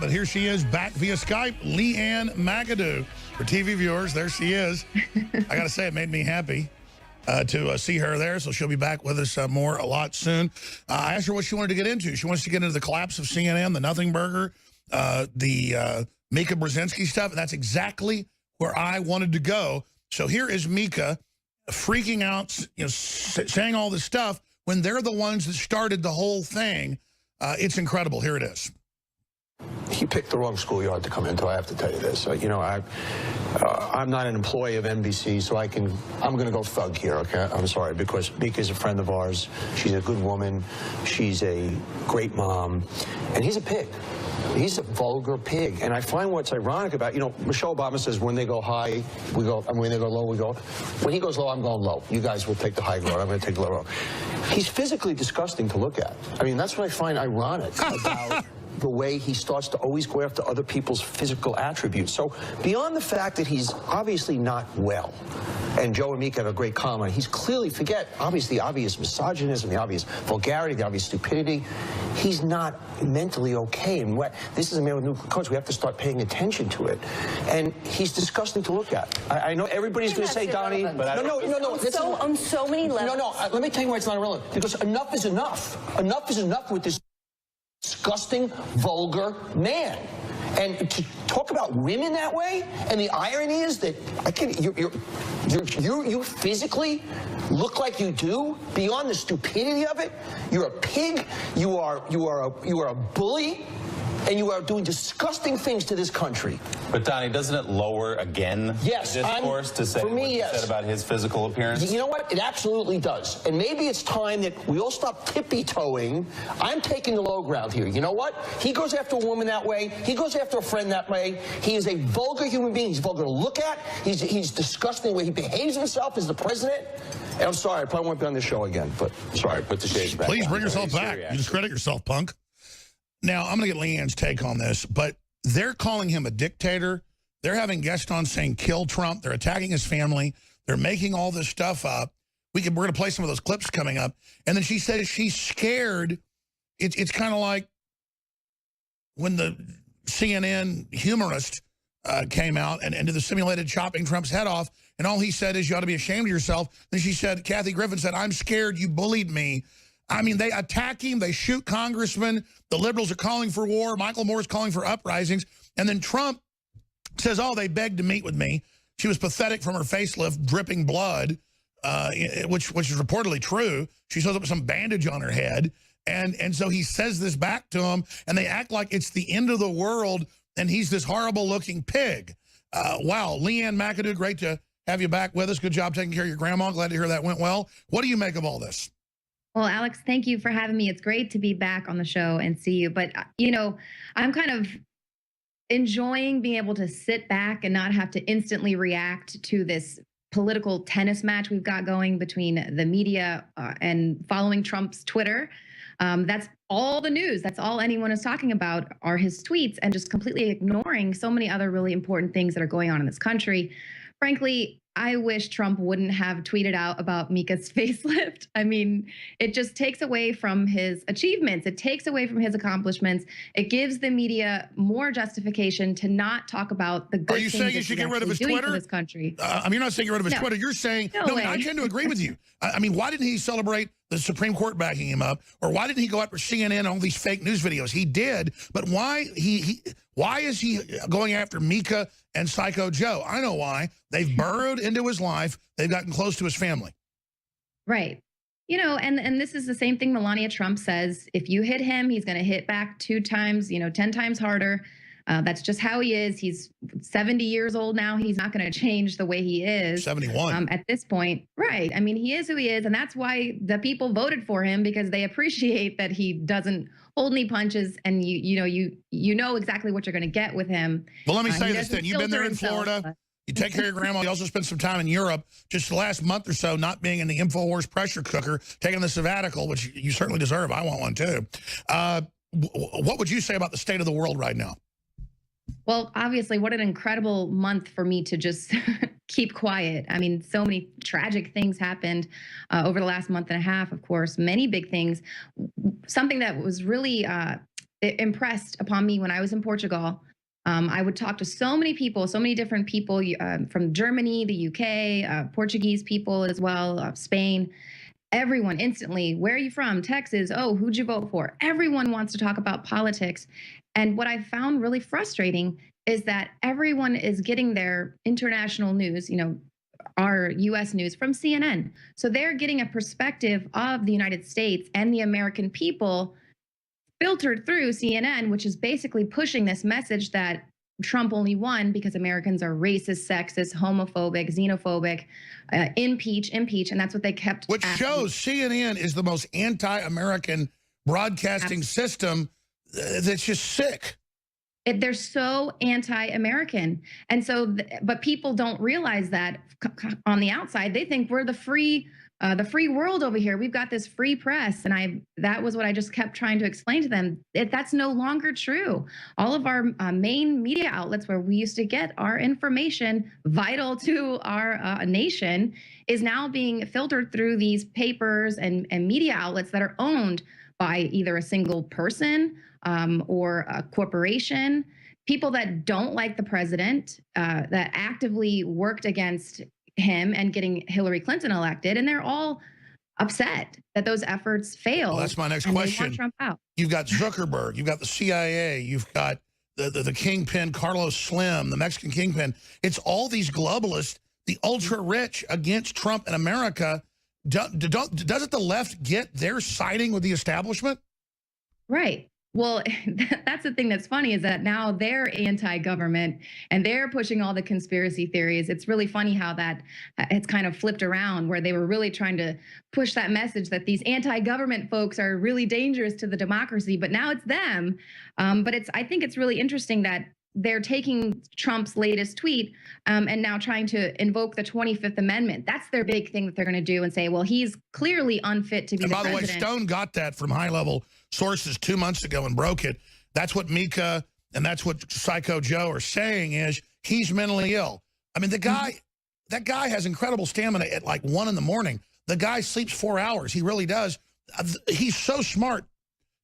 But here she is back via Skype, Lee Ann McAdoo. For TV viewers, there she is. I got to say, it made me happy to see her there, so she'll be back with us a lot soon. I asked her what she wanted to get into. She wants to get into the collapse of CNN, the Nothing Burger, the Mika Brzezinski stuff, and that's exactly where I wanted to go. So here is Mika freaking out, saying all this stuff when they're the ones that started the whole thing. It's incredible. Here it is. He picked the wrong schoolyard to come into. I have to tell you this. I'm not an employee of NBC, so I'm going to go thug here, okay? I'm sorry, because Mika's a friend of ours. She's a good woman. She's a great mom. And he's a pig. He's a vulgar pig. And I find what's ironic about, Michelle Obama says when they go high, we go, and when they go low, we go. When he goes low, I'm going low. You guys will take the high road. I'm going to take the low road. He's physically disgusting to look at. I mean, that's what I find ironic about the way he starts to always go after other people's physical attributes. So beyond the fact that he's obviously not well, and Joe and Mika have a great comment, he's clearly, obviously the obvious misogynism, the obvious vulgarity, the obvious stupidity. He's not mentally okay. And this is a man with nuclear codes. We have to start paying attention to it. And he's disgusting to look at. I know everybody's going to say, Donnie, but no. On so many levels. No, let me tell you why it's not irrelevant. Because enough is enough. Enough is enough with this disgusting, vulgar man. And to talk about women that way, and the irony is that you physically look like you do, beyond the stupidity of it. You're a pig. You are a bully. And you are doing disgusting things to this country. But Donnie, doesn't it lower again the discourse to say what you said about his physical appearance? You know what? It absolutely does. And maybe it's time that we all stop tippy-toeing. I'm taking the low ground here. You know what? He goes after a woman that way. He goes after a friend that way. He is a vulgar human being. He's vulgar to look at. He's disgusting the way he behaves himself as the president. And I'm sorry, I probably won't be on this show again, but sorry, put the shades back. Please bring yourself back. You discredit yourself, punk. Now, I'm going to get Lee Ann's take on this, but they're calling him a dictator. They're having guests on saying, kill Trump. They're attacking his family. They're making all this stuff up. We're going to play some of those clips coming up. And then she said she's scared. It's kind of like when the CNN humorist came out and did the simulated chopping Trump's head off, and all he said is, you ought to be ashamed of yourself. Then she said, Kathy Griffin said, I'm scared you bullied me. I mean, they attack him. They shoot congressmen. The liberals are calling for war. Michael Moore's calling for uprisings. And then Trump says, oh, they begged to meet with me. She was pathetic from her facelift, dripping blood, which is reportedly true. She shows up with some bandage on her head. And so he says this back to him, and they act like it's the end of the world, and he's this horrible-looking pig. Wow. Lee Ann McAdoo, great to have you back with us. Good job taking care of your grandma. Glad to hear that went well. What do you make of all this? Well, Alex, thank you for having me. It's great to be back on the show and see you. But, I'm kind of enjoying being able to sit back and not have to instantly react to this political tennis match we've got going between the media and following Trump's Twitter. That's all the news. That's all anyone is talking about are his tweets, and just completely ignoring so many other really important things that are going on in this country. Frankly, I wish Trump wouldn't have tweeted out about Mika's facelift. I mean, it just takes away from his achievements. It takes away from his accomplishments. It gives the media more justification to not talk about the good things that he's actually doing for this country. You're not saying get rid of his Twitter. You're saying, no, I tend to agree with you. I mean, why didn't he celebrate the Supreme Court backing him up? Or why didn't he go after CNN and all these fake news videos? He did, but why is he going after Mika and Psycho Joe? I know why. They've burrowed into his life. They've gotten close to his family. Right. And this is the same thing Melania Trump says. If you hit him, he's going to hit back 2 times, 10 times harder. That's just how he is. He's 70 years old now. He's not going to change the way he is. 71. At this point. Right. I mean, he is who he is. And that's why the people voted for him, because they appreciate that he doesn't hold any punches. And you know exactly what you're going to get with him. Well, let me say this then. You've been there in Florida. You take care of your grandma. You also spent some time in Europe just the last month or so, not being in the Infowars pressure cooker, taking the sabbatical, which you certainly deserve. I want one too. What would you say about the state of the world right now? Well, obviously, what an incredible month for me to just keep quiet. I mean, so many tragic things happened over the last month and a half, of course, many big things. Something that was really impressed upon me when I was in Portugal. I would talk to so many people, so many different people from Germany, the UK, Portuguese people as well, Spain. Everyone instantly, where are you from? Texas. Oh, who'd you vote for? Everyone wants to talk about politics. And what I found really frustrating is that everyone is getting their international news, our US news from CNN. So they're getting a perspective of the United States and the American people filtered through CNN, which is basically pushing this message that Trump only won because Americans are racist, sexist, homophobic, xenophobic, impeach, and that's what they kept. Which shows CNN is the most anti-American broadcasting system that's just sick. They're so anti-American. And so, but people don't realize that on the outside. They think we're the free world over here. We've got this free press. And that was what I just kept trying to explain to them. That's no longer true. All of our main media outlets where we used to get our information vital to our nation is now being filtered through these papers and media outlets that are owned by either a single person or a corporation, people that don't like the president, that actively worked against him and getting Hillary Clinton elected, and they're all upset that those efforts failed. Well, that's my next question. They want Trump out. You've got Zuckerberg, you've got the CIA, you've got the kingpin, Carlos Slim, the Mexican kingpin. It's all these globalists, the ultra-rich against Trump and America. Doesn't the left get their siding with the establishment? Right. Well, that's the thing that's funny is that now they're anti-government and they're pushing all the conspiracy theories. It's really funny how that it's kind of flipped around where they were really trying to push that message that these anti-government folks are really dangerous to the democracy, but now it's them. But I think it's really interesting that they're taking Trump's latest tweet and now trying to invoke the 25th Amendment. That's their big thing that they're going to do and say, well, he's clearly unfit to be the president. By the way, Stone got that from high-level sources 2 months ago and broke it. That's what Mika and that's what Psycho Joe are saying is he's mentally ill. I mean, that guy has incredible stamina at like 1 in the morning. The guy sleeps 4 hours. He really does. He's so smart.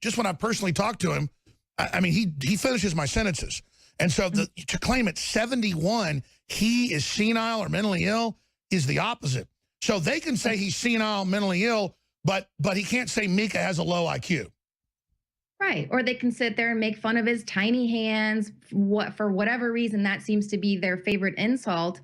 Just when I personally talked to him, I mean, he finishes my sentences. And so to claim at 71 he is senile or mentally ill is the opposite. So they can say he's senile, mentally ill, but he can't say Mika has a low IQ. Right. Or they can sit there and make fun of his tiny hands. For whatever reason, that seems to be their favorite insult.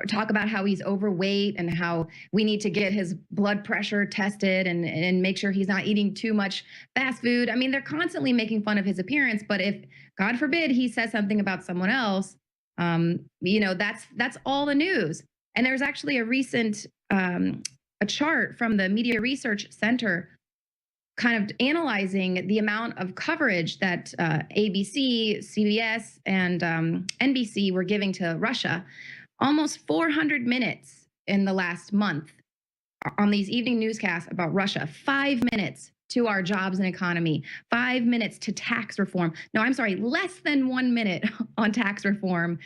Talk about how he's overweight and how we need to get his blood pressure tested and make sure he's not eating too much fast food. I mean, they're constantly making fun of his appearance. But if, God forbid, he says something about someone else, that's all the news. And there's actually a recent a chart from the Media Research Center kind of analyzing the amount of coverage that ABC, CBS, and NBC were giving to Russia. Almost 400 minutes in the last month on these evening newscasts about Russia. 5 minutes to our jobs and economy. 5 minutes to tax reform. No, I'm sorry, less than 1 minute on tax reform,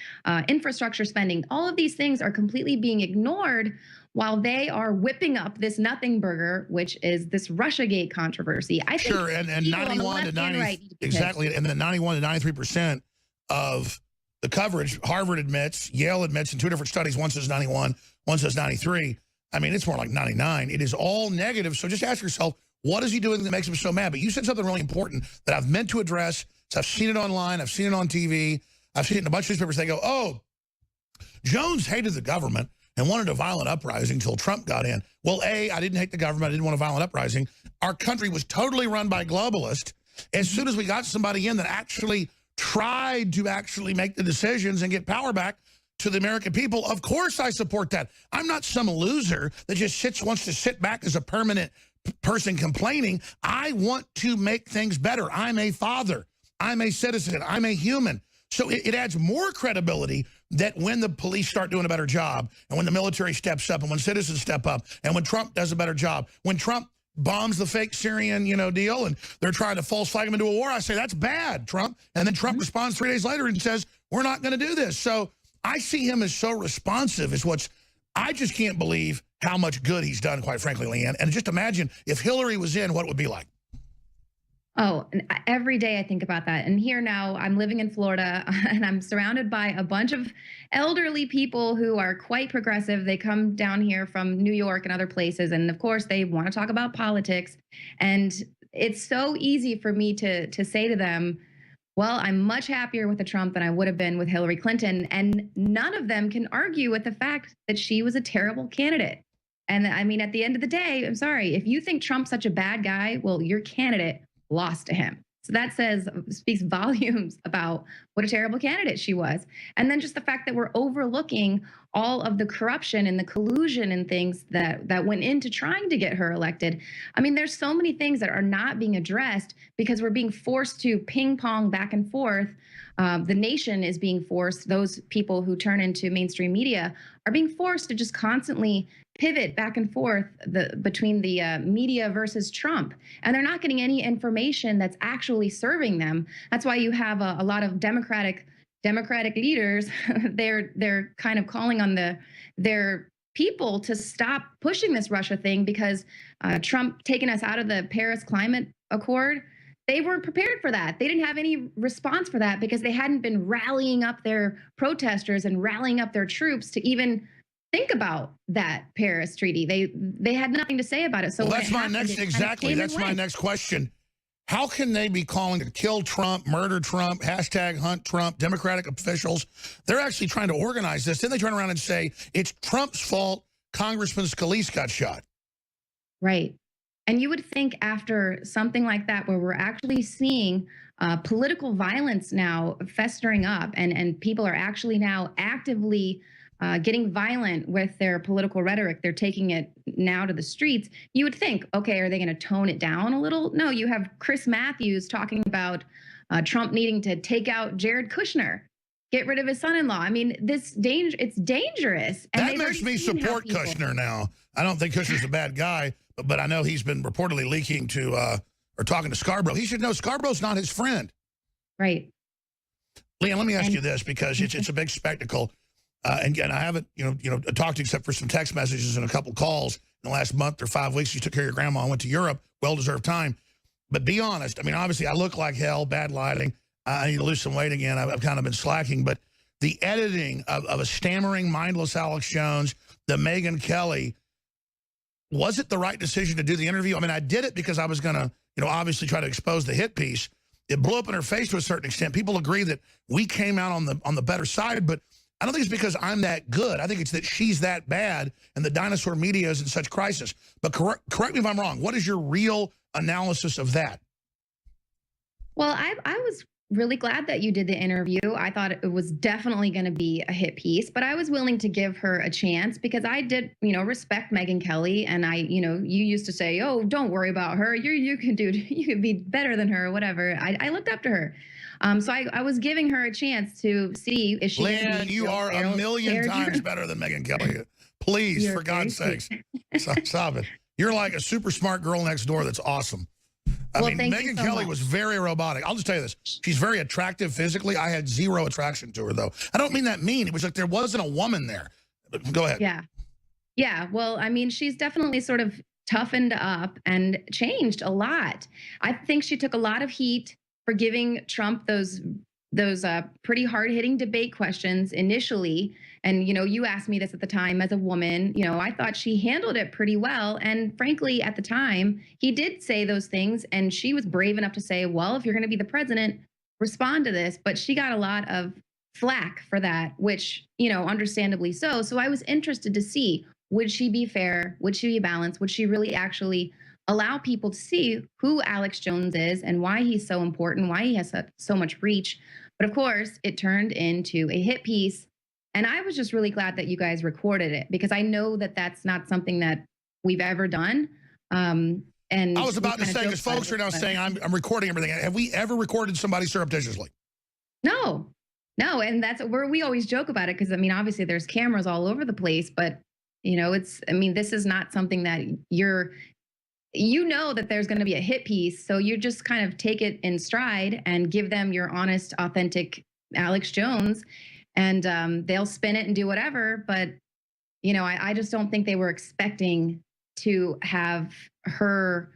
infrastructure spending. All of these things are completely being ignored while they are whipping up this nothing burger, which is this Russiagate controversy. I think sure, and 91 to 90, right, exactly, and then 91 to 93% of the coverage, Harvard admits, Yale admits in 2 different studies, one says 91, one says 93. I mean, it's more like 99. It is all negative. So just ask yourself, what is he doing that makes him so mad? But you said something really important that I've meant to address. So I've seen it online. I've seen it on TV. I've seen it in a bunch of newspapers. They go, oh, Jones hated the government and wanted a violent uprising until Trump got in. Well, A, I didn't hate the government. I didn't want a violent uprising. Our country was totally run by globalists. As soon as we got somebody in that actually tried to actually make the decisions and get power back to the American people, of course I support that. I'm not some loser that just wants to sit back as a permanent person complaining. I want to make things better. I'm a father. I'm a citizen. I'm a human. So it adds more credibility that when the police start doing a better job and when the military steps up and when citizens step up and when Trump does a better job, when Trump bombs the fake Syrian, deal and they're trying to false flag him into a war, I say, that's bad, Trump. And then Trump responds 3 days later and says, we're not going to do this. So I see him as so responsive I just can't believe how much good he's done, quite frankly, Lee Ann. And just imagine if Hillary was in, what it would be like. Oh, and every day I think about that. And here now, I'm living in Florida and I'm surrounded by a bunch of elderly people who are quite progressive. They come down here from New York and other places. And of course, they want to talk about politics. And it's so easy for me to say to them, well, I'm much happier with the Trump than I would have been with Hillary Clinton. And none of them can argue with the fact that she was a terrible candidate. And I mean, at the end of the day, I'm sorry, if you think Trump's such a bad guy, well, your candidate lost to him. So that speaks volumes about what a terrible candidate she was. And then just the fact that we're overlooking all of the corruption and the collusion and things that went into trying to get her elected. I mean, there's so many things that are not being addressed because we're being forced to ping pong back and forth. The nation is being forced, those people who turn into mainstream media are being forced to just constantly pivot back and forth between the media versus Trump. And they're not getting any information that's actually serving them. That's why you have a lot of Democratic leaders, they're kind of calling on their people to stop pushing this Russia thing because Trump taking us out of the Paris Climate Accord, they weren't prepared for that. They didn't have any response for that because they hadn't been rallying up their protesters and rallying up their troops to even think about that Paris Treaty. They had nothing to say about it. So well, that's my next question. How can they be calling to kill Trump, murder Trump, hashtag hunt Trump, Democratic officials? They're actually trying to organize this. Then they turn around and say, it's Trump's fault Congressman Scalise got shot. Right. And you would think after something like that, where we're actually seeing political violence now festering up and people are actually now actively getting violent with their political rhetoric, they're taking it now to the streets, you would think, okay, are they going to tone it down a little? No, you have Chris Matthews talking about Trump needing to take out Jared Kushner, get rid of his son-in-law. I mean, it's dangerous. And that makes me support Kushner now. I don't think Kushner's a bad guy, but I know he's been reportedly leaking to or talking to Scarborough. He should know Scarborough's not his friend. Right. Lee Ann, let me ask you this, because it's a big spectacle. And again, I haven't, talked to you except for some text messages and a couple calls in the last month or 5 weeks. You took care of your grandma and went to Europe. Well-deserved time. But be honest. I mean, obviously, I look like hell, bad lighting. I need to lose some weight again. I've kind of been slacking. But the editing of a stammering, mindless Alex Jones, the Megyn Kelly, was it the right decision to do the interview? I mean, I did it because I was going to, obviously try to expose the hit piece. It blew up in her face to a certain extent. People agree that we came out on the better side, but I don't think it's because I'm that good. I think it's that she's that bad and the dinosaur media is in such crisis. But correct me if I'm wrong. What is your real analysis of that? Well, I was really glad that you did the interview. I thought it was definitely going to be a hit piece, but I was willing to give her a chance because I did, respect Megyn Kelly. And you used to say, oh, don't worry about her. You can be better than her or whatever. I looked up to her. So I was giving her a chance to see if she. Lee Ann, you are a million times better than Megyn Kelly. Please, for God's sakes, stop it. You're like a super smart girl next door that's awesome. I mean, Megyn Kelly was very robotic. I'll just tell you this. She's very attractive physically. I had zero attraction to her, though. I don't mean that mean. It was like there wasn't a woman there. Go ahead. Yeah. Yeah. Well, I mean, she's definitely sort of toughened up and changed a lot. I think she took a lot of heat for giving Trump those pretty hard-hitting debate questions initially. And, you asked me this at the time as a woman, I thought she handled it pretty well. And frankly, at the time, he did say those things. And she was brave enough to say, well, if you're going to be the president, respond to this. But she got a lot of flack for that, which, understandably so. So I was interested to see, would she be fair? Would she be balanced? Would she really actually allow people to see who Alex Jones is and why he's so important, why he has so much reach? But of course, it turned into a hit piece. And I was just really glad that you guys recorded it because I know that that's not something that we've ever done. And I was about to say, because folks are now saying I'm recording everything. Have we ever recorded somebody surreptitiously? No. And that's where we always joke about it. Because, I mean, obviously there's cameras all over the place. But, this is not something that that there's going to be a hit piece. So you just kind of take it in stride and give them your honest, authentic Alex Jones. And they'll spin it and do whatever. But, I just don't think they were expecting to have her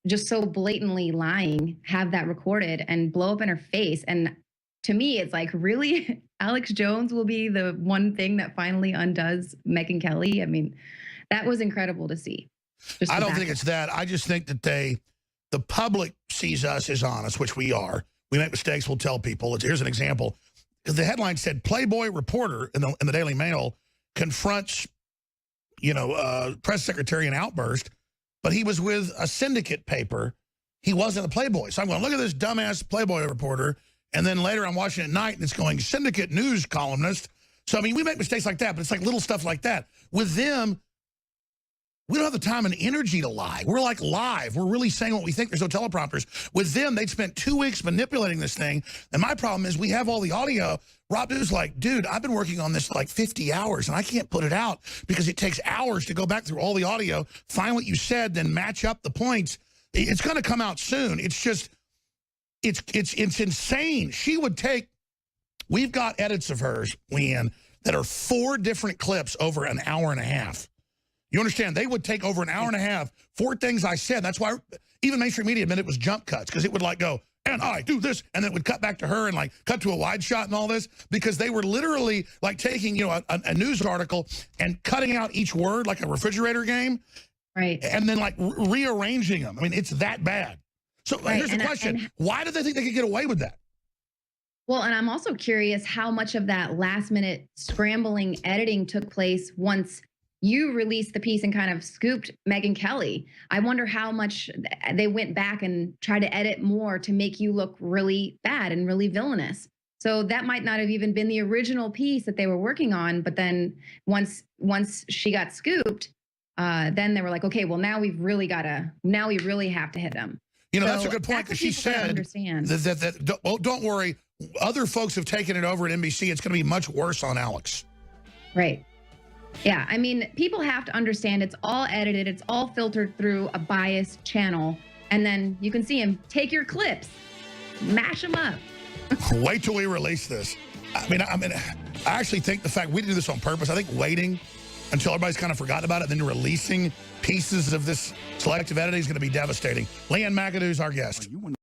just so blatantly lying, have that recorded and blow up in her face. And to me, it's like, really? Alex Jones will be the one thing that finally undoes Megyn Kelly? I mean, that was incredible to see. I don't think it's that. I just think that the public sees us as honest, which we are. We make mistakes, we'll tell people. Here's an example. The headline said, Playboy reporter in the Daily Mail confronts, press secretary in outburst, but he was with a syndicate paper. He wasn't a Playboy. So I'm going, look at this dumbass Playboy reporter. And then later I'm watching it at night and it's going, syndicate news columnist. So, I mean, we make mistakes like that, but it's like little stuff like that. With them, we don't have the time and energy to lie. We're like live. We're really saying what we think. There's no teleprompters. With them, they'd spent 2 weeks manipulating this thing. And my problem is we have all the audio. Rob Dude's like, dude, I've been working on this like 50 hours and I can't put it out because it takes hours to go back through all the audio, find what you said, then match up the points. It's going to come out soon. It's just, it's insane. She would take, we've got edits of hers, Lee Ann, that are 4 different clips over an hour and a half. You understand? They would take over an hour and a half, 4 things I said. That's why even mainstream media admitted it was jump cuts, because it would like go, and I do this, and then it would cut back to her and like cut to a wide shot and all this, because they were literally like taking, a news article and cutting out each word like a refrigerator game. Right. And then like rearranging them. I mean, it's that bad. So here's the question. Why did they think they could get away with that? Well, and I'm also curious how much of that last minute scrambling editing took place once you released the piece and kind of scooped Megyn Kelly. I wonder how much they went back and tried to edit more to make you look really bad and really villainous. So that might not have even been the original piece that they were working on. But then once she got scooped, then they were like, okay, well, now we really have to hit him. That's a good point, because she said that don't worry, other folks have taken it over at NBC. It's going to be much worse on Alex. Right. Yeah, I mean, people have to understand it's all edited. It's all filtered through a biased channel. And then you can see him take your clips, mash them up. Wait till we release this. I mean, I actually think the fact we do this on purpose, I think waiting until everybody's kind of forgotten about it, then releasing pieces of this selective editing is going to be devastating. Lee Ann McAdoo is our guest.